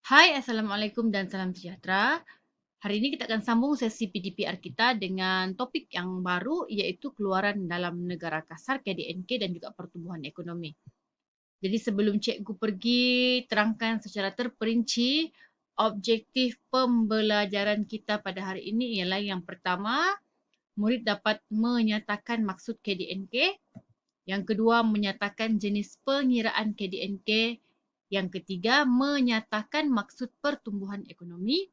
Hai, Assalamualaikum dan salam sejahtera. Hari ini kita akan sambung sesi PDPR kita dengan topik yang baru iaitu keluaran dalam negara kasar KDNK dan juga pertumbuhan ekonomi. Jadi sebelum cikgu pergi terangkan secara terperinci objektif pembelajaran kita pada hari ini ialah yang pertama, murid dapat menyatakan maksud KDNK. Yang kedua, menyatakan jenis pengiraan KDNK. Yang ketiga, menyatakan maksud pertumbuhan ekonomi.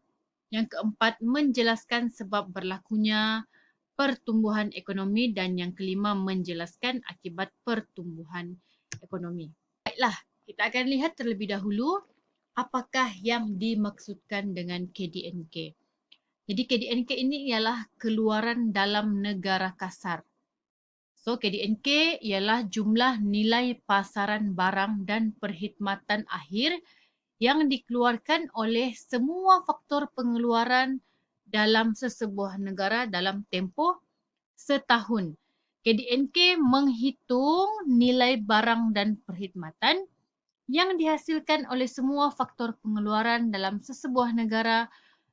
Yang keempat, menjelaskan sebab berlakunya pertumbuhan ekonomi. Dan yang kelima, menjelaskan akibat pertumbuhan ekonomi. Baiklah, kita akan lihat terlebih dahulu apakah yang dimaksudkan dengan KDNK. Jadi KDNK ini ialah keluaran dalam negara kasar. So, KDNK ialah jumlah nilai pasaran barang dan perkhidmatan akhir yang dikeluarkan oleh semua faktor pengeluaran dalam sesebuah negara dalam tempoh setahun. KDNK menghitung nilai barang dan perkhidmatan yang dihasilkan oleh semua faktor pengeluaran dalam sesebuah negara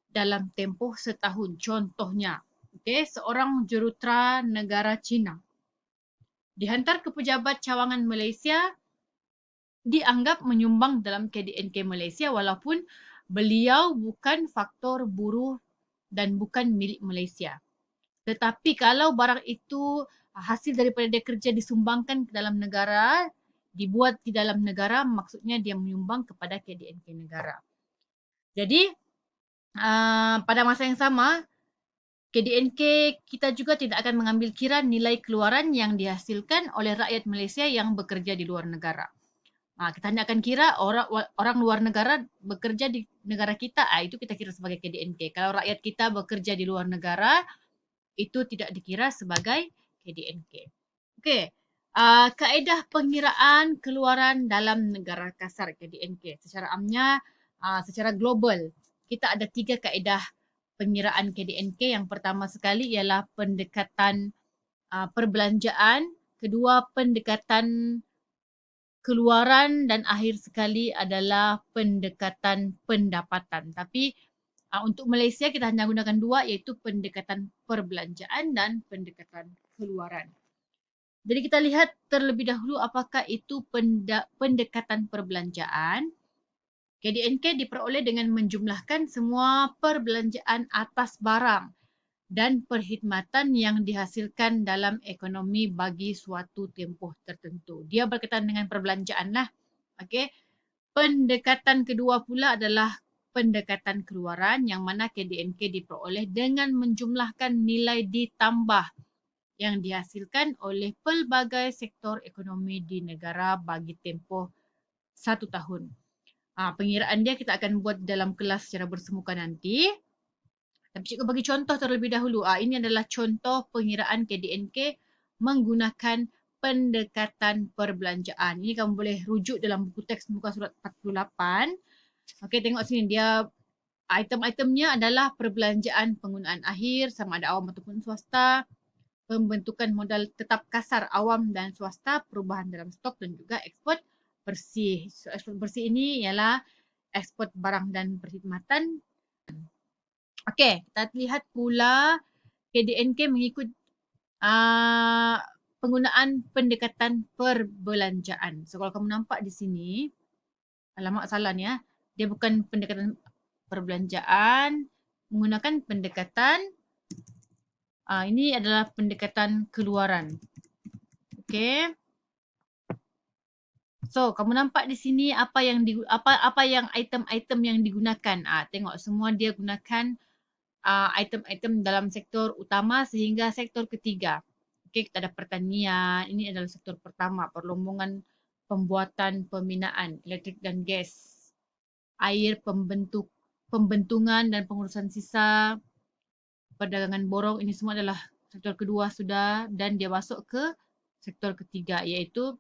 dalam tempoh setahun. Contohnya, seorang jurutera negara China dihantar ke pejabat cawangan Malaysia dianggap menyumbang dalam KDNK Malaysia walaupun beliau bukan faktor buruh dan bukan milik Malaysia. Tetapi kalau barang itu hasil daripada dia kerja disumbangkan ke dalam negara, dibuat di dalam negara, maksudnya dia menyumbang kepada KDNK negara. Jadi pada masa yang sama, KDNK kita juga tidak akan mengambil kira nilai keluaran yang dihasilkan oleh rakyat Malaysia yang bekerja di luar negara. Kita hanya akan kira orang luar negara bekerja di negara kita, itu kita kira sebagai KDNK. Kalau rakyat kita bekerja di luar negara, itu tidak dikira sebagai KDNK. Okey, kaedah pengiraan keluaran dalam negara kasar KDNK. Secara amnya, secara global, kita ada 3 kaedah pengiraan KDNK. Yang pertama sekali ialah pendekatan perbelanjaan, kedua pendekatan keluaran dan akhir sekali adalah pendekatan pendapatan. Tapi untuk Malaysia kita hanya gunakan 2 iaitu pendekatan perbelanjaan dan pendekatan keluaran. Jadi kita lihat terlebih dahulu apakah itu pendekatan perbelanjaan. KDNK diperoleh dengan menjumlahkan semua perbelanjaan atas barang dan perkhidmatan yang dihasilkan dalam ekonomi bagi suatu tempoh tertentu. Dia berkaitan dengan perbelanjaan lah. Okey. Pendekatan kedua pula adalah pendekatan keluaran yang mana KDNK diperoleh dengan menjumlahkan nilai ditambah yang dihasilkan oleh pelbagai sektor ekonomi di negara bagi tempoh 1 tahun. Pengiraan dia kita akan buat dalam kelas secara bersemuka nanti. Tapi cikgu bagi contoh terlebih dahulu. Ini adalah contoh pengiraan KDNK menggunakan pendekatan perbelanjaan. Ini kamu boleh rujuk dalam buku teks muka surat 48. Okey, tengok sini dia item-itemnya adalah perbelanjaan penggunaan akhir sama ada awam ataupun swasta, pembentukan modal tetap kasar awam dan swasta, perubahan dalam stok dan juga ekspor bersih. So, ekspor bersih ini ialah ekspor barang dan perkhidmatan. Okey, kita lihat pula KDNK mengikut penggunaan pendekatan perbelanjaan. So kalau kamu nampak di sini, alamak salah ni ya. Dia bukan pendekatan perbelanjaan, menggunakan pendekatan ini adalah pendekatan keluaran. Okey. So, kamu nampak di sini apa yang item-item yang digunakan. Tengok semua dia gunakan item-item dalam sektor utama sehingga sektor ketiga. Okey, kita ada pertanian. Ini adalah sektor pertama, perlombongan pembuatan pembinaan elektrik dan gas. Air, pembentungan dan pengurusan sisa, perdagangan borong, ini semua adalah sektor kedua sudah dan dia masuk ke sektor ketiga iaitu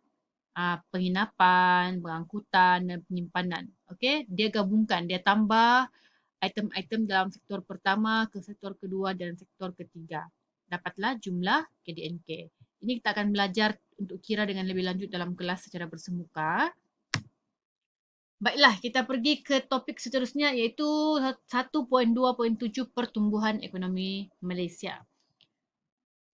penginapan, pengangkutan dan penyimpanan. Okey, dia gabungkan, dia tambah item-item dalam sektor pertama ke sektor kedua dan sektor ketiga. Dapatlah jumlah KDNK. Ini kita akan belajar untuk kira dengan lebih lanjut dalam kelas secara bersemuka. Baiklah, kita pergi ke topik seterusnya iaitu 1.2.7 pertumbuhan ekonomi Malaysia.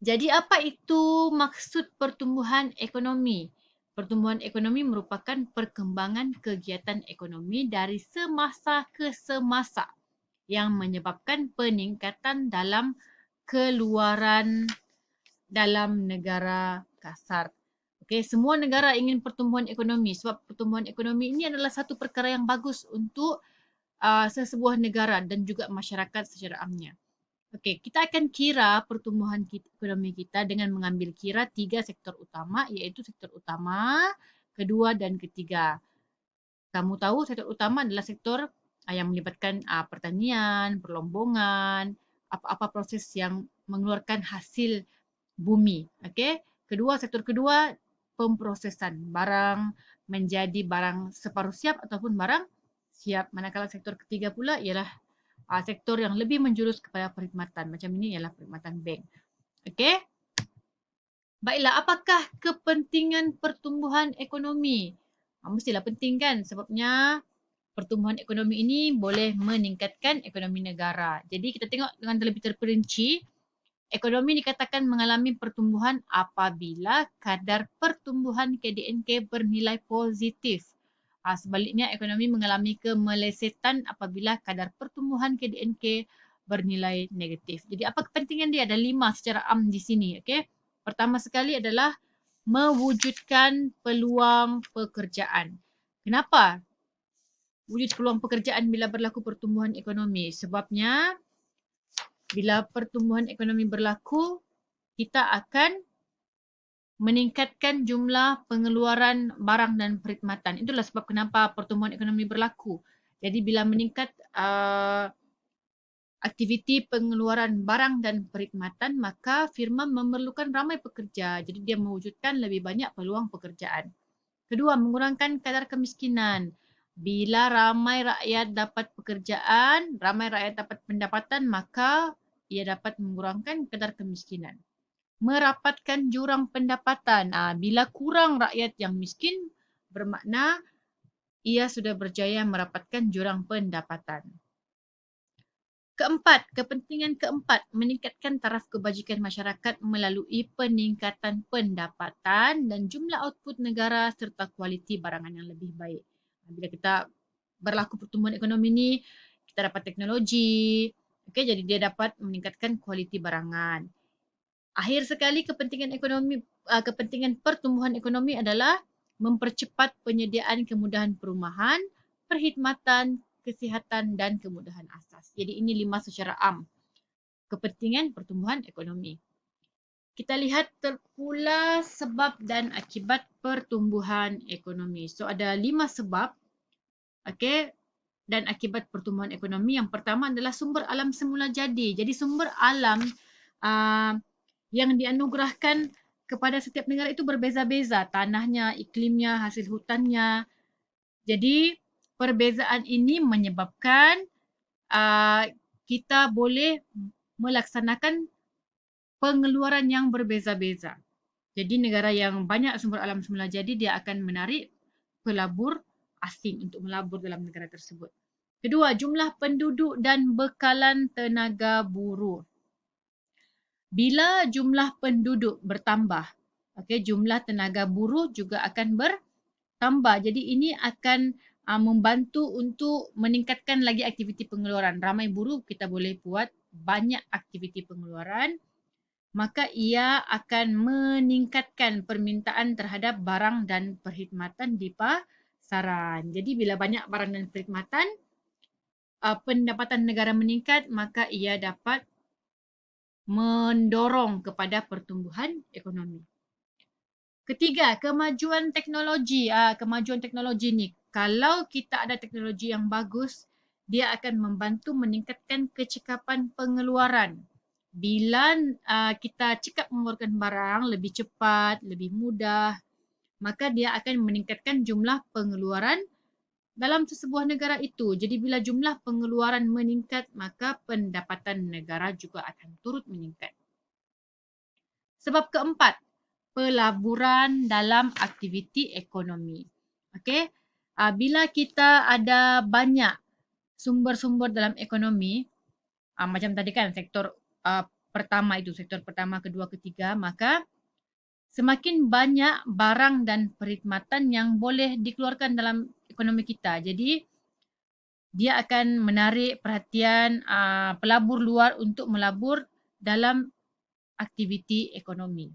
Jadi apa itu maksud pertumbuhan ekonomi? Pertumbuhan ekonomi merupakan perkembangan kegiatan ekonomi dari semasa ke semasa yang menyebabkan peningkatan dalam keluaran dalam negara kasar. Okey, semua negara ingin pertumbuhan ekonomi sebab pertumbuhan ekonomi ini adalah satu perkara yang bagus untuk sesebuah negara dan juga masyarakat secara amnya. Okey, kita akan kira pertumbuhan ekonomi kita dengan mengambil kira 3 sektor utama iaitu sektor utama, kedua dan ketiga. Kamu tahu sektor utama adalah sektor yang melibatkan pertanian, perlombongan, apa-apa proses yang mengeluarkan hasil bumi. Okey. Sektor kedua pemprosesan barang menjadi barang separuh siap ataupun barang siap. Manakala sektor ketiga pula ialah sektor yang lebih menjurus kepada perkhidmatan. Macam ini ialah perkhidmatan bank. Okey. Baiklah, apakah kepentingan pertumbuhan ekonomi? Mestilah penting kan sebabnya pertumbuhan ekonomi ini boleh meningkatkan ekonomi negara. Jadi kita tengok dengan lebih terperinci, ekonomi dikatakan mengalami pertumbuhan apabila kadar pertumbuhan KDNK bernilai positif. Sebaliknya, ekonomi mengalami kemelesetan apabila kadar pertumbuhan KDNK bernilai negatif. Jadi apa kepentingan dia? Ada 5 secara am di sini. Okay? Pertama sekali adalah mewujudkan peluang pekerjaan. Kenapa? Wujud peluang pekerjaan bila berlaku pertumbuhan ekonomi. Sebabnya, bila pertumbuhan ekonomi berlaku, kita akan meningkatkan jumlah pengeluaran barang dan perkhidmatan. Itulah sebab kenapa pertumbuhan ekonomi berlaku. Jadi bila meningkat aktiviti pengeluaran barang dan perkhidmatan, maka firma memerlukan ramai pekerja. Jadi dia mewujudkan lebih banyak peluang pekerjaan. Kedua, mengurangkan kadar kemiskinan. Bila ramai rakyat dapat pekerjaan, ramai rakyat dapat pendapatan, maka ia dapat mengurangkan kadar kemiskinan. Merapatkan jurang pendapatan. Bila kurang rakyat yang miskin, bermakna ia sudah berjaya merapatkan jurang pendapatan. Kepentingan keempat, meningkatkan taraf kebajikan masyarakat melalui peningkatan pendapatan dan jumlah output negara serta kualiti barangan yang lebih baik. Bila kita berlaku pertumbuhan ekonomi ini, kita dapat teknologi, jadi dia dapat meningkatkan kualiti barangan. Akhir sekali, kepentingan pertumbuhan ekonomi adalah mempercepat penyediaan kemudahan perumahan, perkhidmatan, kesihatan dan kemudahan asas. Jadi ini 5 secara am kepentingan pertumbuhan ekonomi. Kita lihat pula sebab dan akibat pertumbuhan ekonomi. So ada 5 sebab dan akibat pertumbuhan ekonomi. Yang pertama adalah sumber alam semula jadi. Jadi sumber alam yang dianugerahkan kepada setiap negara itu berbeza-beza. Tanahnya, iklimnya, hasil hutannya. Jadi perbezaan ini menyebabkan kita boleh melaksanakan pengeluaran yang berbeza-beza. Jadi negara yang banyak sumber alam semula jadi dia akan menarik pelabur asing untuk melabur dalam negara tersebut. Kedua, jumlah penduduk dan bekalan tenaga buruh. Bila jumlah penduduk bertambah, jumlah tenaga buruh juga akan bertambah. Jadi ini akan membantu untuk meningkatkan lagi aktiviti pengeluaran. Ramai buruh kita boleh buat banyak aktiviti pengeluaran, maka ia akan meningkatkan permintaan terhadap barang dan perkhidmatan di pasaran. Jadi bila banyak barang dan perkhidmatan, pendapatan negara meningkat, maka ia dapat mendorong kepada pertumbuhan ekonomi. Ketiga, kemajuan teknologi. Kemajuan teknologi ni, kalau kita ada teknologi yang bagus, dia akan membantu meningkatkan kecekapan pengeluaran. Bila kita cekap mengeluarkan barang lebih cepat, lebih mudah, maka dia akan meningkatkan jumlah pengeluaran dalam sesebuah negara itu. Jadi bila jumlah pengeluaran meningkat, maka pendapatan negara juga akan turut meningkat. Sebab keempat, pelaburan dalam aktiviti ekonomi. Bila kita ada banyak sumber-sumber dalam ekonomi, macam tadi kan sektor pertama itu, sektor pertama, kedua, ketiga, maka semakin banyak barang dan perkhidmatan yang boleh dikeluarkan dalam ekonomi kita. Jadi dia akan menarik perhatian pelabur luar untuk melabur dalam aktiviti ekonomi.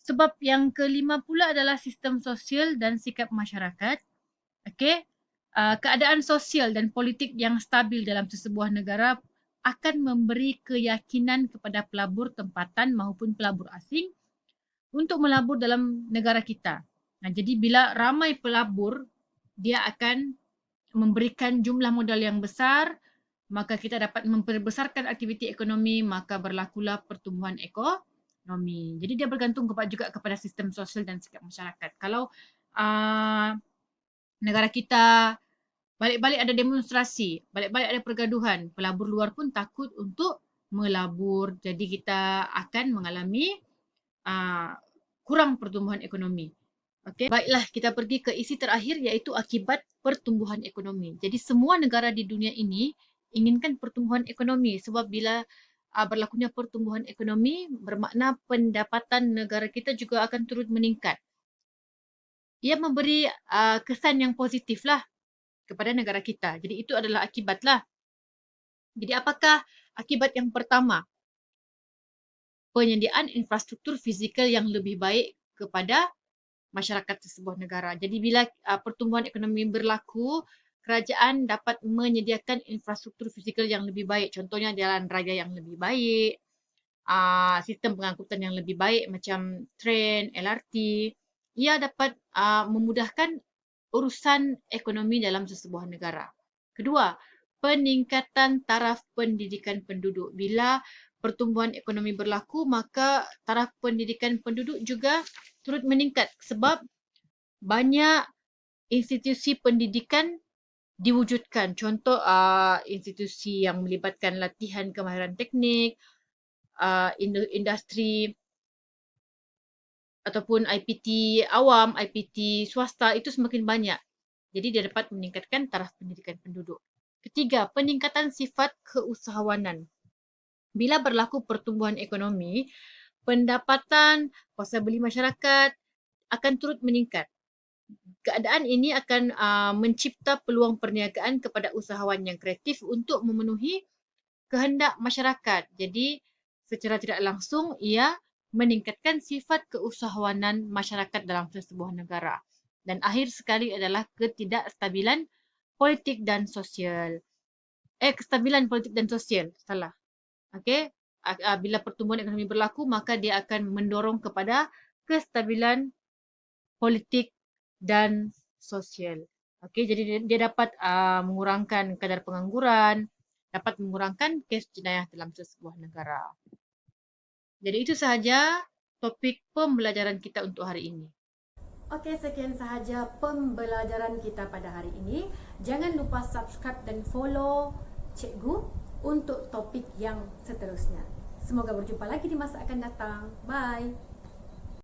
Sebab yang kelima pula adalah sistem sosial dan sikap masyarakat. Okey, keadaan sosial dan politik yang stabil dalam sesebuah negara akan memberi keyakinan kepada pelabur tempatan maupun pelabur asing untuk melabur dalam negara kita. Jadi bila ramai pelabur, dia akan memberikan jumlah modal yang besar, maka kita dapat memperbesarkan aktiviti ekonomi, maka berlakulah pertumbuhan ekonomi. Jadi dia bergantung juga kepada sistem sosial dan sikap masyarakat. Kalau negara kita balik-balik ada demonstrasi, balik-balik ada pergaduhan, pelabur luar pun takut untuk melabur. Jadi kita akan mengalami kurang pertumbuhan ekonomi. Okay. Baiklah, kita pergi ke isi terakhir iaitu akibat pertumbuhan ekonomi. Jadi semua negara di dunia ini inginkan pertumbuhan ekonomi sebab bila berlakunya pertumbuhan ekonomi bermakna pendapatan negara kita juga akan turut meningkat. Ia memberi kesan yang positif lah kepada negara kita. Jadi itu adalah akibat lah. Jadi apakah akibat yang pertama? Penyediaan infrastruktur fizikal yang lebih baik kepada masyarakat sebuah negara. Jadi bila pertumbuhan ekonomi berlaku, kerajaan dapat menyediakan infrastruktur fizikal yang lebih baik. Contohnya jalan raya yang lebih baik, sistem pengangkutan yang lebih baik macam tren, LRT. Ia dapat memudahkan urusan ekonomi dalam sesebuah negara. Kedua, peningkatan taraf pendidikan penduduk. Bila pertumbuhan ekonomi berlaku, maka taraf pendidikan penduduk juga turut meningkat sebab banyak institusi pendidikan diwujudkan. Contoh institusi yang melibatkan latihan kemahiran teknik, industri ataupun IPT awam, IPT swasta itu semakin banyak. Jadi dia dapat meningkatkan taraf pendidikan penduduk. Ketiga, peningkatan sifat keusahawanan. Bila berlaku pertumbuhan ekonomi, pendapatan, kuasa beli masyarakat akan turut meningkat. Keadaan ini akan mencipta peluang perniagaan kepada usahawan yang kreatif untuk memenuhi kehendak masyarakat. Jadi secara tidak langsung ia meningkatkan sifat keusahawanan masyarakat dalam sebuah negara. Dan akhir sekali adalah ketidakstabilan politik dan sosial. Kestabilan politik dan sosial, salah. Okey, bila pertumbuhan ekonomi berlaku, maka dia akan mendorong kepada kestabilan politik dan sosial. Okey, jadi dia dapat mengurangkan kadar pengangguran, dapat mengurangkan kes jenayah dalam sebuah negara. Jadi itu sahaja topik pembelajaran kita untuk hari ini. Okey, sekian sahaja pembelajaran kita pada hari ini. Jangan lupa subscribe dan follow Cikgu untuk topik yang seterusnya. Semoga berjumpa lagi di masa akan datang. Bye.